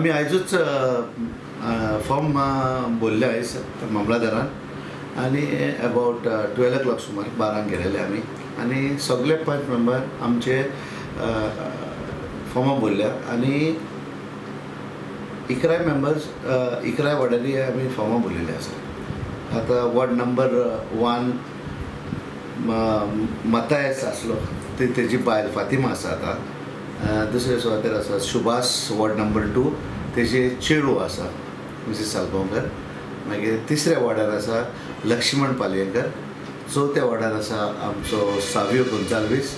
आम्ही आयजूच फॉर्म बोलले आयज मामलादारान आणि अबाउट 12 o'clock सुमार 12 गेलेले आम्ही आणि सगळे 5 मेंबर आमचे फॉर्मा बोलल्या आणि 11 मेंबर्स 11 वॉर्डांनी आम्ही फॉर्मा बोललेले आसा. आता वॉर्ड नंबर 1 मतायस आसलो तेजी बायल फातिमा आसा. आता दुसरे सुवातेर आसा सुभाष वॉर्ड नंबर 2 तेजे चेडू आसा मिसेस सालगांवकर. मागीर तिसऱ्या वॉर्डार आसा लक्ष्मण पालयेकर. चौथ्या वॉर्डार आसा आमचो सावियो गोंजाल्वीस.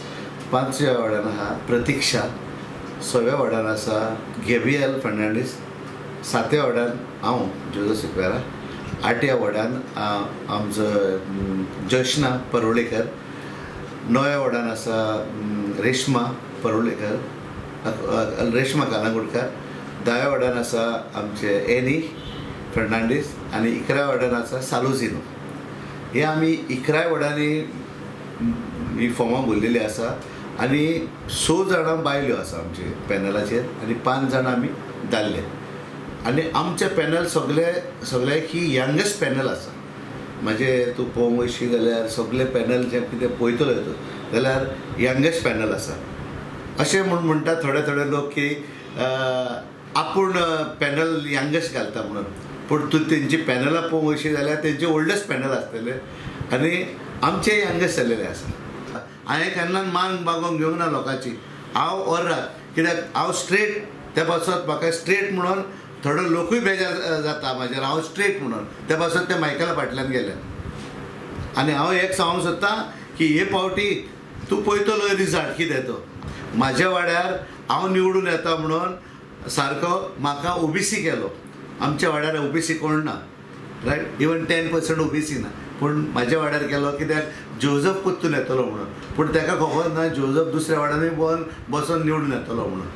5व्या वॉर्डार आसा प्रतीक्षा. 6व्या वॉर्डार आसा गेब्रियल फर्नांडीस. 7व्या वॉर्डार हांव जोजफ सिक्वेरा. 8व्या वॉर्डान आमचो जशना परोळेकर. 9व्या वॉर्डान आसा रेश्मा परोळेकर रेश्मा कालांगुटकर. 10व्या वॉर्डान आसा आमचे एनी फर्नांडीस आणि 11व्या वॉर्डान आसा सालोजिनो. हे आमी 11 वॉर्डांनी ही फॉर्मां भरलेली आसा आणि 6 जाणां बायल्यो आसा आमचे पॅनलाचेर आणि 5 जाणां आमी दादले. आणि आमचे पॅनल सगळे ही यंगेस्ट पॅनल आसा. म्हणजे तूं पळोवंक वयशी जाल्यार सगळे पॅनल जे कितें पळयतलो जाल्यार यंगेस्ट पॅनल आसा. अशें म्हणटा थोडे लोक की आपूण पॅनल यंगेस्ट घालता म्हणून, पूण तूं तेंची पॅनलां पळोवंक वयशी जाल्यार तेंचे ओल्डस्ट पॅनल आसतले आनी आमचे यंगेस्ट जाल्लेले आसा. हांवें केन्ना मान मागोवंक घेवंक ना लोकांची. हांव ओर्राक कित्याक हांव स्ट्रेट त्या पासत म्हाका स्ट्रेट म्हणून थोडो लोकूय बेजार जाता म्हाजेर. हांव स्ट्रेट म्हणून त्या पासत ते मायकला फाटल्यान गेले आनी हांव एक सांगूंक सोदतां की हे फावटी तूं पळयतलो रिजल्ट कितें तो. म्हाज्या वाड्यार हांव निवडून येता म्हणून सारको म्हाका ओबीसी केलो. आमच्या वाड्यार ओबीसी कोण ना, रायट. इवन 10% ओबीसी ना, पूण म्हाज्या वाड्यार केलो कित्याक जोजफ परतून येतलो म्हणून. पूण ताका खबर ना जोजफ दुसऱ्या वाड्यांनी बसून निवडून येतलो म्हणून.